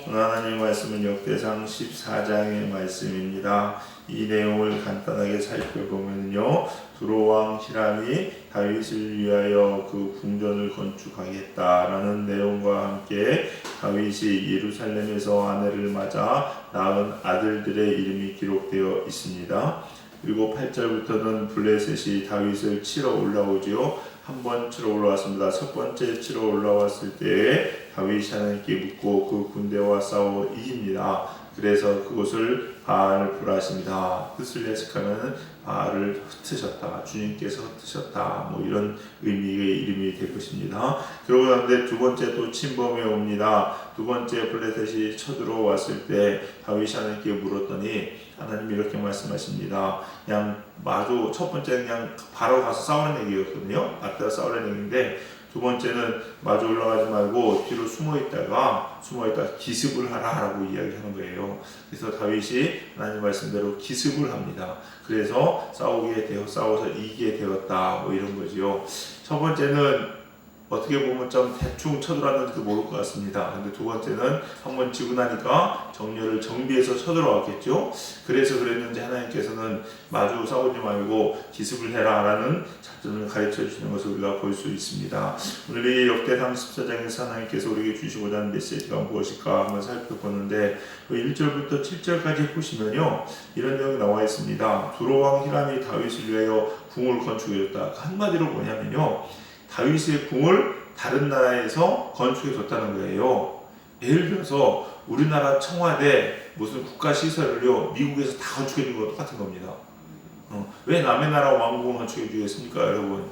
오늘 하나님의 말씀은 역대상 14장의 말씀입니다. 이 내용을 간단하게 살펴보면요, 두로왕 히람이 다윗을 위하여 그 궁전을 건축하겠다라는 내용과 함께 다윗이 예루살렘에서 아내를 맞아 낳은 아들들의 이름이 기록되어 있습니다. 그리고 8절부터는 블레셋이 다윗을 치러 올라오지요. 한 번 치러 올라왔습니다. 첫 번째 치러 올라왔을 때 다윗이 하나님께 묻고 그 군대와 싸워 이깁니다. 그래서 그곳을 바알을 불하십니다. 뜻을 예측하면 바알을 흩으셨다, 주님께서 흩으셨다, 뭐 이런 의미의 이름이 될 것입니다. 그러고 나는데 두 번째 또 침범해 옵니다. 두 번째 블레셋이 쳐들어왔을 때 다윗이 하나님께 물었더니 하나님이 이렇게 말씀하십니다. 그냥 마주 첫 번째는 그냥 바로 가서 싸우는 얘기였거든요. 앞에서 싸우는 얘기인데 두 번째는 마주 올라가지 말고 뒤로 숨어있다가 기습을 하라라고 이야기하는 거예요. 그래서 다윗이 하나님 말씀대로 기습을 합니다. 그래서 싸워서 이기게 되었다, 뭐 이런 거지요. 첫 번째는 어떻게 보면 좀 대충 쳐들어왔는지도 모를 것 같습니다. 근데 두 번째는 한번 지고 나니까 정렬을 정비해서 쳐들어왔겠죠. 그래서 그랬는지 하나님께서는 마주 싸우지 말고 기습을 해라라는 작전을 가르쳐 주시는 것을 우리가 볼 수 있습니다. 오늘 이 역대상 14장에서 하나님께서 우리에게 주시고자 하는 메시지가 무엇일까 한번 살펴보는데 1절부터 7절까지 보시면요, 이런 내용이 나와 있습니다. 두로왕 히람이 다윗을 위하여 궁을 건축해줬다. 한마디로 뭐냐면요, 다윗의 궁을 다른 나라에서 건축해 줬다는 거예요. 예를 들어서 우리나라 청와대 무슨 국가시설을요, 미국에서 다 건축해 준 거 똑같은 겁니다. 왜 남의 나라 왕궁을 건축해 주겠습니까, 여러분?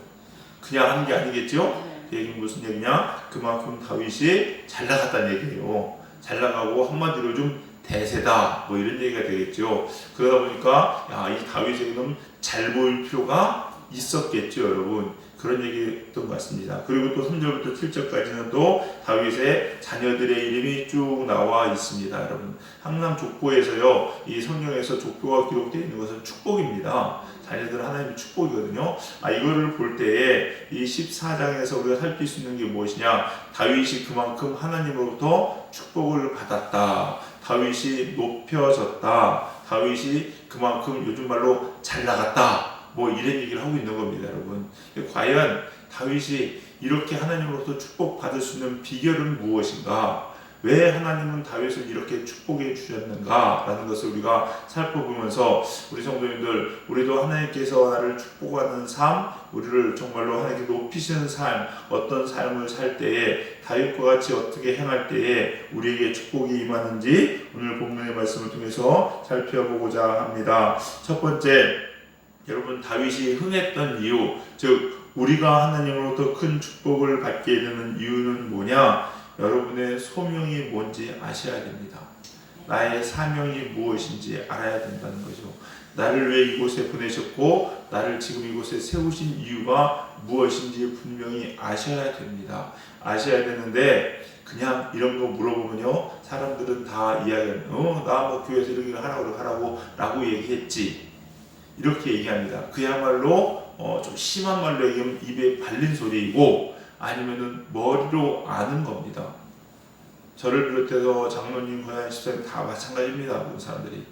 그냥 하는 게 아니겠죠? 그 얘기는 무슨 얘기냐? 그만큼 다윗이 잘 나갔다는 얘기예요. 잘 나가고 한마디로 좀 대세다, 뭐 이런 얘기가 되겠죠. 그러다 보니까 이 다윗에게는 잘 보일 필요가 있었겠죠, 여러분. 그런 얘기였던 것 같습니다. 그리고 또 3절부터 7절까지는 또 다윗의 자녀들의 이름이 쭉 나와 있습니다. 여러분, 항상 족보에서요, 이 성경에서 족보가 기록되어 있는 것은 축복입니다. 자녀들은 하나님의 축복이거든요. 이거를 볼 때에 이 14장에서 우리가 살필 수 있는 게 무엇이냐? 다윗이 그만큼 하나님으로부터 축복을 받았다. 다윗이 높여졌다. 다윗이 그만큼 요즘 말로 잘 나갔다. 뭐 이런 얘기를 하고 있는 겁니다, 여러분. 과연 다윗이 이렇게 하나님으로부터 축복받을 수 있는 비결은 무엇인가? 왜 하나님은 다윗을 이렇게 축복해 주셨는가? 라는 것을 우리가 살펴보면서 우리 성도님들, 우리도 하나님께서 나를 축복하는 삶, 우리를 정말로 하나님께 높이시는 삶, 어떤 삶을 살 때에 다윗과 같이 어떻게 행할 때에 우리에게 축복이 임하는지 오늘 본문의 말씀을 통해서 살펴보고자 합니다. 첫 번째, 여러분, 다윗이 흥했던 이유, 즉 우리가 하나님으로부터 큰 축복을 받게 되는 이유는 뭐냐? 여러분의 소명이 뭔지 아셔야 됩니다. 나의 사명이 무엇인지 알아야 된다는 거죠. 나를 왜 이곳에 보내셨고 나를 지금 이곳에 세우신 이유가 무엇인지 분명히 아셔야 됩니다. 아셔야 되는데 그냥 이런 거 물어보면요, 사람들은 다 이야기하는 나 뭐 교회에서 이렇게 하라고 라고 얘기했지, 이렇게 얘기합니다. 그야말로 좀 심한 말로 얘기하면 입에 발린 소리이고 아니면은 머리로 아는 겁니다. 저를 비롯해서 장로님, 고향 집사님 다 마찬가지입니다. 모든 사람들이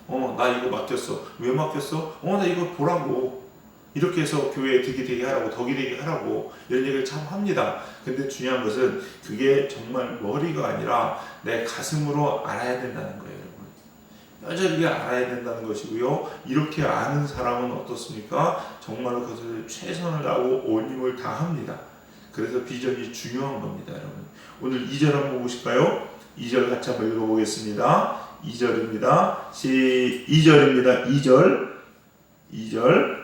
나 이거 맡겼어. 왜 맡겼어? 나 이거 보라고. 이렇게 해서 교회에 되게 하라고, 덕이 되게 하라고, 이런 얘기를 참 합니다. 근데 중요한 것은 그게 정말 머리가 아니라 내 가슴으로 알아야 된다는 거예요. 뼈저리게 알아야 된다는 것이고요. 이렇게 아는 사람은 어떻습니까? 정말로 그것을 최선을 다하고 온 힘을 다합니다. 그래서 비전이 중요한 겁니다, 여러분. 오늘 2절 한번 보실까요? 2절 같이 한번 읽어보겠습니다. 2절입니다. 2절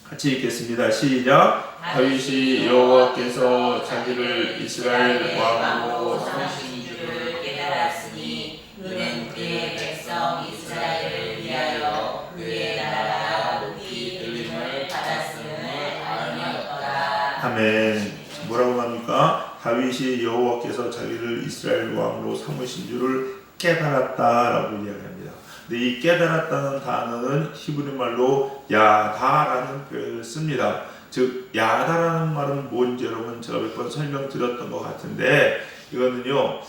같이 읽겠습니다. 시작. 다윗이 여호와께서 자기를 이스라엘 왕으로 삼으신 줄을 깨달았으니 그는 그의 백성 이스라엘을 위하여 그의 나라가 높이 들림을 받았음을 알미었더라. 아멘. 뭐라고 합니까? 다윗이 여호와께서 자기를 이스라엘 왕으로 삼으신 줄을 깨달았다라고 이야기합니다. 근데 이 깨달았다는 단어는 히브리 말로 야다라는 표현을 씁니다. 즉 야다라는 말은 뭔지 여러분 제가 몇 번 설명드렸던 것 같은데, 이거는요,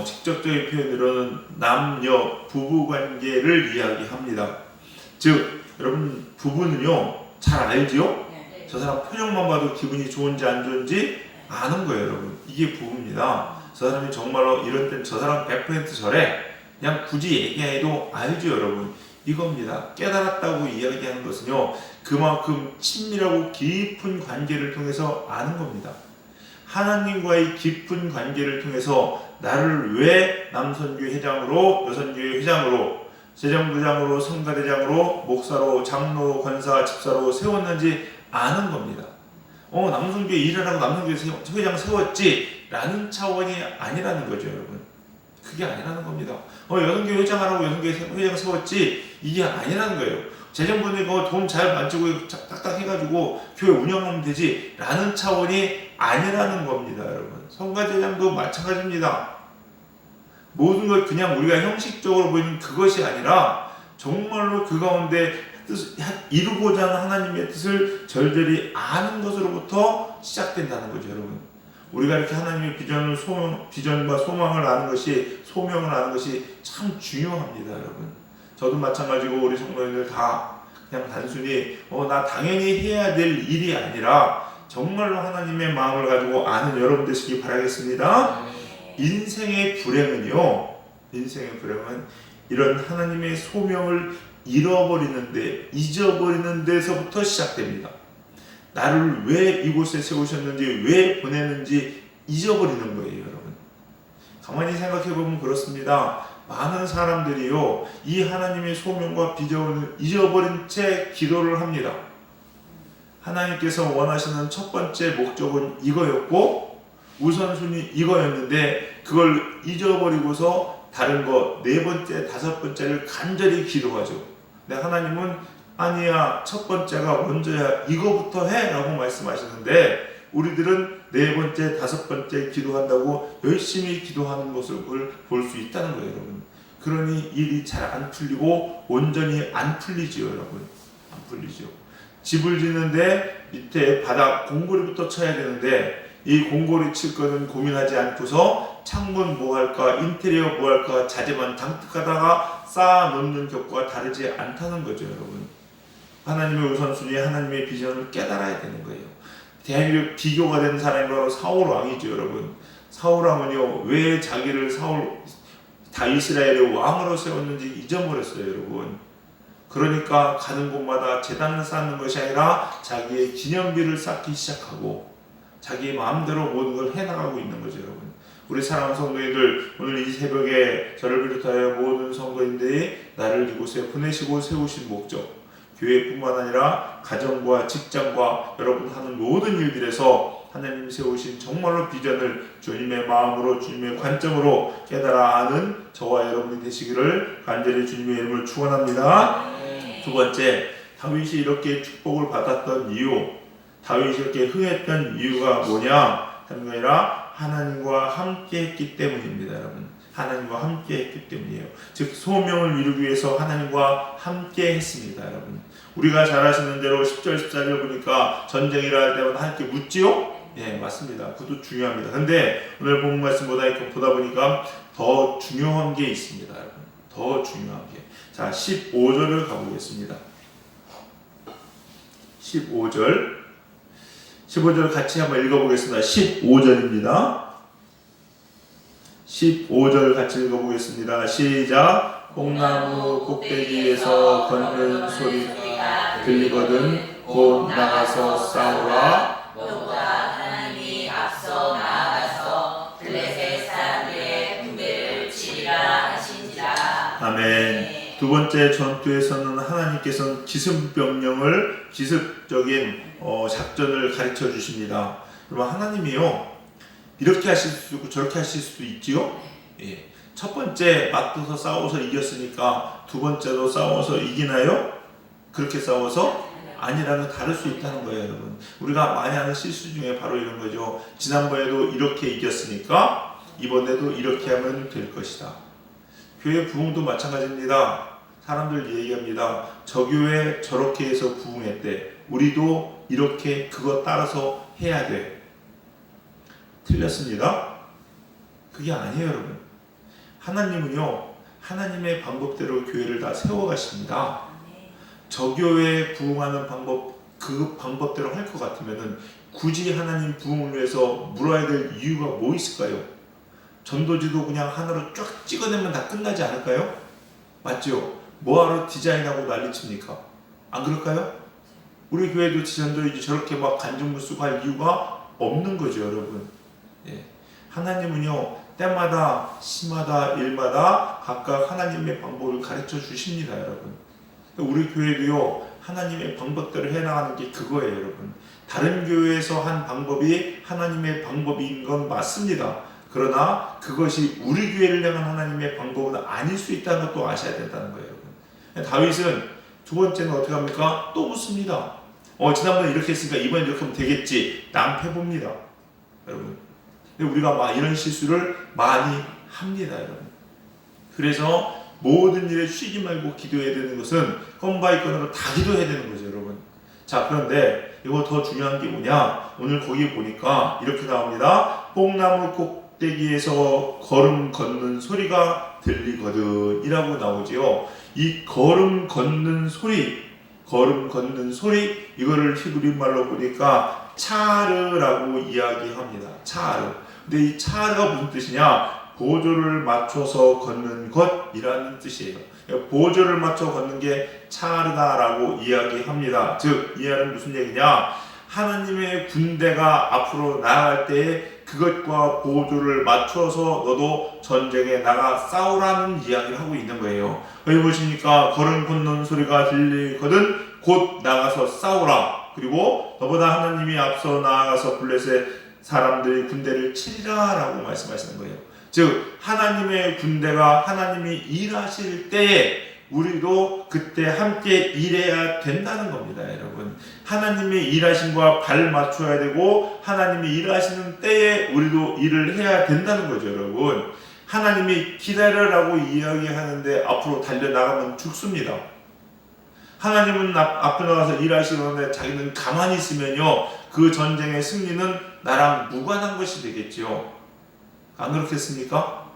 직접적인 표현으로는 남녀 부부 관계를 이야기합니다. 즉, 여러분 부부는요, 잘 알지요? 저 사람 표정만 봐도 기분이 좋은지 안 좋은지 아는 거예요, 여러분. 이게 부부입니다. 저 사람이 정말로 이럴 땐 저 사람 100% 저래. 그냥 굳이 얘기해도 알죠, 여러분. 이겁니다. 깨달았다고 이야기하는 것은요, 그만큼 친밀하고 깊은 관계를 통해서 아는 겁니다. 하나님과의 깊은 관계를 통해서 나를 왜 남선교회 회장으로, 여선교회 회장으로, 재정부장으로, 성가대장으로, 목사로, 장로, 권사, 집사로 세웠는지 아는 겁니다. 남성교회 일을 하고 남성교회 회장 세웠지 라는 차원이 아니라는 거죠, 여러분. 그게 아니라는 겁니다. 여성교회 회장하라고 여성교회 회장 세웠지 이게 아니라는 거예요. 재정부는 돈 잘 만지고 딱딱 해가지고 교회 운영하면 되지 라는 차원이 아니라는 겁니다, 여러분. 성가대장도 마찬가지입니다. 모든 걸 그냥 우리가 형식적으로 보이는 그것이 아니라 정말로 그 가운데 이루고자 하는 하나님의 뜻을 절절히 아는 것으로부터 시작된다는 거죠, 여러분. 우리가 이렇게 하나님의 비전과 소망을 아는 것이, 소명을 아는 것이 참 중요합니다, 여러분. 저도 마찬가지고 우리 성도님들 다 그냥 단순히 나 당연히 해야 될 일이 아니라 정말로 하나님의 마음을 가지고 아는 여러분 되시기 바라겠습니다. 인생의 불행은 이런 하나님의 소명을 잊어버리는 데서부터 시작됩니다. 나를 왜 이곳에 세우셨는지, 왜 보내는지 잊어버리는 거예요, 여러분. 가만히 생각해보면 그렇습니다. 많은 사람들이요, 이 하나님의 소명과 비전을 잊어버린 채 기도를 합니다. 하나님께서 원하시는 첫 번째 목적은 이거였고, 우선순위 이거였는데, 그걸 잊어버리고서 다른 거, 네 번째, 다섯 번째를 간절히 기도하죠. 근데 하나님은 아니야, 첫 번째가 먼저야, 이거부터 해 라고 말씀하시는데, 우리들은 네 번째, 다섯 번째 기도한다고 열심히 기도하는 모습을 볼 수 있다는 거예요, 여러분. 그러니 일이 잘 안 풀리고 온전히 안 풀리지요, 여러분. 안 풀리죠. 집을 짓는데 밑에 바닥 공고리부터 쳐야 되는데, 이 공고리 칠 거는 고민하지 않고서 창문 뭐 할까, 인테리어 뭐 할까 자재만 장뜩하다가 쌓아 놓는 격과 다르지 않다는 거죠, 여러분. 하나님의 우선순위, 하나님의 비전을 깨달아야 되는 거예요. 대한민국 비교가 된 사람이 바로 사울 왕이죠, 여러분. 사울 왕은요, 왜 자기를 다 이스라엘의 왕으로 세웠는지 잊어버렸어요, 여러분. 그러니까 가는 곳마다 제단을 쌓는 것이 아니라 자기의 기념비를 쌓기 시작하고 자기의 마음대로 모든 걸 해나가고 있는 거죠, 여러분. 우리 사랑하는 성도님들, 오늘 이 새벽에 저를 비롯하여 모든 성도인들이 나를 이곳에 보내시고 세우신 목적, 교회뿐만 아니라 가정과 직장과 여러분 하는 모든 일들에서 하나님 세우신 정말로 비전을 주님의 마음으로, 주님의 관점으로 깨달아 아는 저와 여러분이 되시기를 간절히 주님의 이름을 축원합니다. 두 번째, 다윗이 이렇게 축복을 받았던 이유, 다윗이 이렇게 흥했던 이유가 뭐냐 하는 게 아니라 하나님과 함께 했기 때문입니다, 여러분. 하나님과 함께 했기 때문이에요. 즉 소명을 이루기 위해서 하나님과 함께 했습니다, 여러분. 우리가 잘 아시는 대로 10절 14절 보니까 전쟁이라 할 때마다 함께 묻지요? 예, 맞습니다. 그것도 중요합니다. 근데 오늘 본 말씀보다 이렇게 보다 보니까 더 중요한 게 있습니다, 여러분. 더 중요한 게. 자, 15절을 가보겠습니다. 15절 같이 한번 읽어보겠습니다. 15절입니다. 15절 같이 읽어보겠습니다. 시작. 콩나무 꼭대기에서 걷는 소리가 들리거든 곧 나가서 싸우라. 너보다 하나님이 앞서 나아가서 블레셋 사람들의 군대를 치리라 하신지라. 아멘. 두 번째 전투에서는 하나님께서는 기습적인 작전을 가르쳐 주십니다. 여러분, 하나님이요, 이렇게 하실 수도 있고 저렇게 하실 수도 있지요. 예. 첫 번째 맞서서 싸워서 이겼으니까 두 번째도 싸워서 이기나요? 그렇게 싸워서? 아니라는 다를 수 있다는 거예요, 여러분. 우리가 많이 하는 실수 중에 바로 이런 거죠. 지난번에도 이렇게 이겼으니까 이번에도 이렇게 하면 될 것이다. 교회 부흥도 마찬가지입니다. 사람들 얘기합니다. 저 교회 저렇게 해서 부흥했대. 우리도 이렇게 그거 따라서 해야 돼. 틀렸습니다. 그게 아니에요, 여러분. 하나님은요, 하나님의 방법대로 교회를 다 세워가십니다. 저 교회에 부흥하는 방법, 그 방법대로 할 것 같으면은 굳이 하나님 부흥을 위해서 물어야 될 이유가 뭐 있을까요? 전도지도 그냥 하나로 쫙 찍어내면 다 끝나지 않을까요? 맞죠? 뭐하러 디자인하고 난리칩니까? 안 그럴까요? 우리 교회도 전도지 저렇게 막 간증문 쓰고 할 이유가 없는 거죠, 여러분. 예. 하나님은요, 때마다 시마다 일마다 각각 하나님의 방법을 가르쳐 주십니다, 여러분. 우리 교회도요, 하나님의 방법대로 해나가는 게 그거예요, 여러분. 다른 교회에서 한 방법이 하나님의 방법인 건 맞습니다. 그러나 그것이 우리 교회를 향한 하나님의 방법은 아닐 수 있다는 것도 아셔야 된다는 거예요, 여러분. 다윗은 두 번째는 어떻게 합니까? 또 묻습니다. 지난번에 이렇게 했으니까 이번에 이렇게 하면 되겠지. 낭패봅니다, 여러분. 우리가 막 이런 실수를 많이 합니다, 여러분. 그래서 모든 일에 쉬지 말고 기도해야 되는 것은 건바이 건으로 다 기도해야 되는 거죠, 여러분. 자, 그런데 이거 더 중요한 게 뭐냐? 오늘 거기 보니까 이렇게 나옵니다. 뽕나무 꼭대기에서 걸음 걷는 소리가 들리거든 이라고 나오지요. 이 걸음 걷는 소리, 이거를 히브리 말로 보니까 차르라고 이야기합니다. 차르. 근데 이 차르가 무슨 뜻이냐? 보조를 맞춰서 걷는 것이라는 뜻이에요. 보조를 맞춰 걷는 게 차르다라고 이야기합니다. 즉, 이 말은 무슨 얘기냐? 하나님의 군대가 앞으로 나아갈 때에 그것과 보조를 맞춰서 너도 전쟁에 나가 싸우라는 이야기를 하고 있는 거예요. 여기 보시니까 걸음 걷는 소리가 들리거든 곧 나가서 싸우라. 그리고 너보다 하나님이 앞서 나아가서 블레셋 사람들이 군대를 치리라 라고 말씀하시는 거예요. 즉, 하나님의 군대가 하나님이 일하실 때에 우리도 그때 함께 일해야 된다는 겁니다, 여러분. 하나님의 일하심과 발 맞춰야 되고 하나님이 일하시는 때에 우리도 일을 해야 된다는 거죠, 여러분. 하나님이 기다려라고 이야기하는데 앞으로 달려나가면 죽습니다. 하나님은 앞에 나가서 일하시는데 자기는 가만히 있으면요, 그 전쟁의 승리는 나랑 무관한 것이 되겠지요. 안 그렇겠습니까?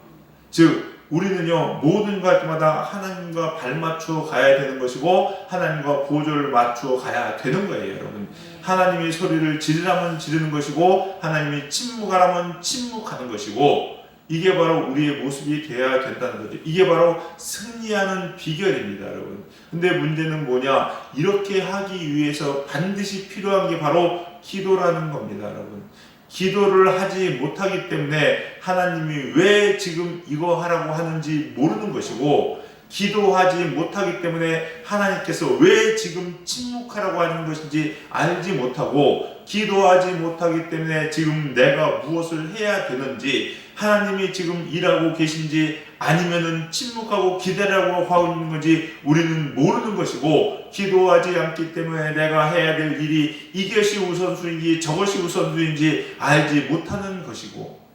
즉, 우리는요, 모든 것 때마다 하나님과 발맞추어 가야 되는 것이고 하나님과 보조를 맞추어 가야 되는 거예요, 여러분. 하나님이 소리를 지르라면 지르는 것이고 하나님이 침묵하라면 침묵하는 것이고, 이게 바로 우리의 모습이 되어야 된다는 거죠. 이게 바로 승리하는 비결입니다, 여러분. 근데 문제는 뭐냐? 이렇게 하기 위해서 반드시 필요한 게 바로 기도라는 겁니다, 여러분. 기도를 하지 못하기 때문에 하나님이 왜 지금 이거 하라고 하는지 모르는 것이고, 기도하지 못하기 때문에 하나님께서 왜 지금 침묵하라고 하는 것인지 알지 못하고, 기도하지 못하기 때문에 지금 내가 무엇을 해야 되는지, 하나님이 지금 일하고 계신지 아니면은 침묵하고 기다리라고 하고 있는 건지 우리는 모르는 것이고, 기도하지 않기 때문에 내가 해야 될 일이 이것이 우선순위인지 저것이 우선순위인지 알지 못하는 것이고,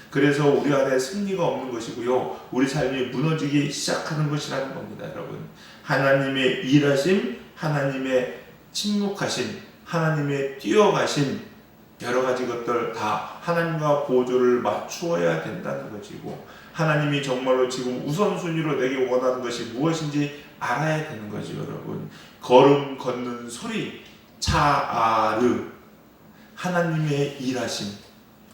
그래서 우리 안에 승리가 없는 것이고요, 우리 삶이 무너지기 시작하는 것이라는 겁니다, 여러분. 하나님의 일하심, 하나님의 침묵하심, 하나님의 뛰어가심, 여러 가지 것들 다 하나님과 보조를 맞추어야 된다는 것이고, 하나님이 정말로 지금 우선순위로 내게 원하는 것이 무엇인지 알아야 되는 거죠, 여러분. 걸음 걷는 소리, 차아르, 하나님의 일하심,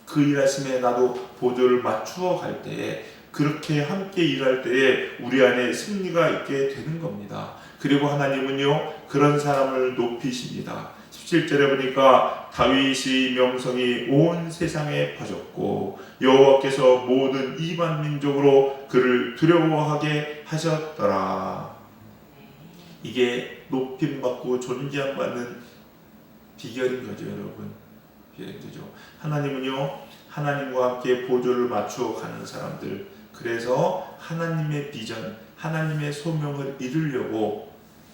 그 일하심에 나도 보조를 맞추어 갈 때에, 그렇게 함께 일할 때에 우리 안에 승리가 있게 되는 겁니다. 그리고 하나님은요, 그런 사람을 높이십니다. 17절에 보니까 다윗의 명성이 온 세상에 퍼졌고 여호와께서 모든 이방 민족으로 그를 두려워하게 하셨더라. 이게 높임받고 존경받는 비결인 거죠, 여러분. 비결이죠. 하나님은요, 하나님과 함께 보조를 맞추어 가는 사람들, 그래서 하나님의 비전, 하나님의 소명을 이루려고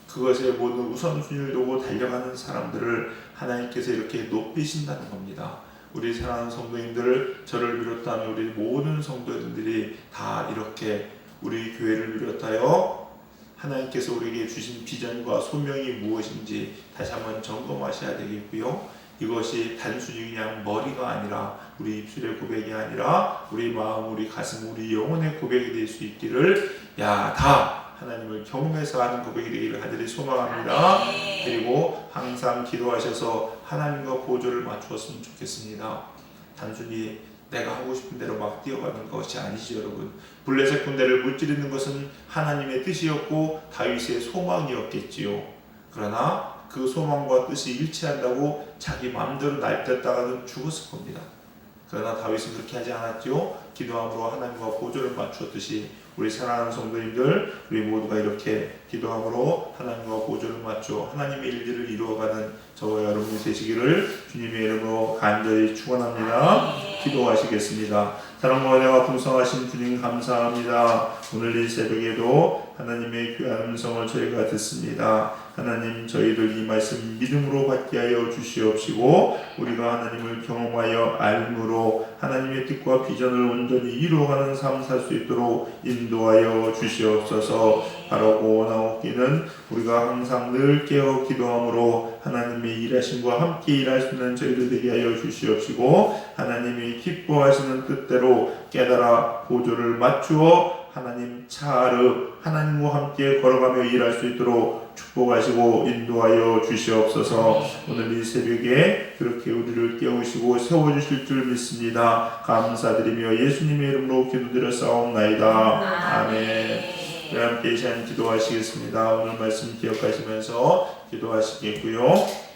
그것에 모든 우선순위를 두고 달려가는 사람들을 하나님께서 이렇게 높이신다는 겁니다. 우리 사랑하는 성도님들, 저를 비롯한 우리 모든 성도님들이 다 이렇게 우리 교회를 비롯하여 하나님께서 우리에게 주신 비전과 소명이 무엇인지 다시 한번 점검하셔야 되겠고요. 이것이 단순히 그냥 머리가 아니라 우리 입술의 고백이 아니라 우리 마음, 우리 가슴, 우리 영혼의 고백이 될 수 있기를 다 하나님을 경험해서 하는 고백이 되기를 간절히 소망합니다. 그리고 항상 기도하셔서 하나님과 보조를 맞추었으면 좋겠습니다. 단순히 내가 하고 싶은 대로 막 뛰어가는 것이 아니죠, 여러분. 블레셋 군대를 무찌르는 것은 하나님의 뜻이었고 다윗의 소망이었겠지요. 그러나 그 소망과 뜻이 일치한다고 자기 마음대로 날뛰었다가는 죽었을 겁니다. 그러나 다윗은 그렇게 하지 않았죠. 기도함으로 하나님과 보조를 맞추었듯이 우리 사랑하는 성도님들, 우리 모두가 이렇게 기도함으로 하나님과 보조를 맞춰 하나님의 일들을 이루어가는 저와 여러분이 되시기를 주님의 이름으로 간절히 축원합니다. 기도하시겠습니다. 사랑과 은혜가 풍성하신 주님 감사합니다. 오늘 이 새벽에도 하나님의 귀한 음성을 저희가 듣습니다. 하나님, 저희들 이 말씀 믿음으로 받게 하여 주시옵시고 우리가 하나님을 경험하여 알므로 하나님의 뜻과 비전을 온전히 이루어가는 삶 살 수 있도록 인도하여 주시옵소서. 바라고 원하옵기는 우리가 항상 늘 깨어 기도함으로 하나님의 일하심과 함께 일할 수 있는 저희들 되게 하여 주시옵시고 하나님이 기뻐하시는 뜻대로 깨달아 보조를 맞추어 하나님 차르 하나님과 함께 걸어가며 일할 수 있도록 축복하시고 인도하여 주시옵소서. 오늘 이 새벽에 그렇게 우리를 깨우시고 세워주실 줄 믿습니다. 감사드리며 예수님의 이름으로 기도드렸사옵나이다. 아멘. 우리 함께 이 시간 기도하시겠습니다. 오늘 말씀 기억하시면서 기도하시겠고요.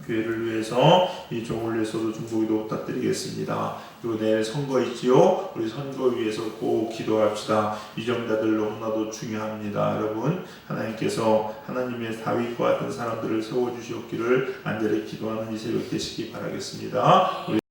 교회를 위해서 이 종을 위해서도 중보기도 부탁드리겠습니다. 그리고 내일 선거 있지요. 우리 선거 위해서 꼭 기도합시다. 유정자들 너무나도 중요합니다. 여러분, 하나님께서 하나님의 다윗과 같은 사람들을 세워주시옵기를 간절히 기도하는 이 새벽 되시기 바라겠습니다. 우리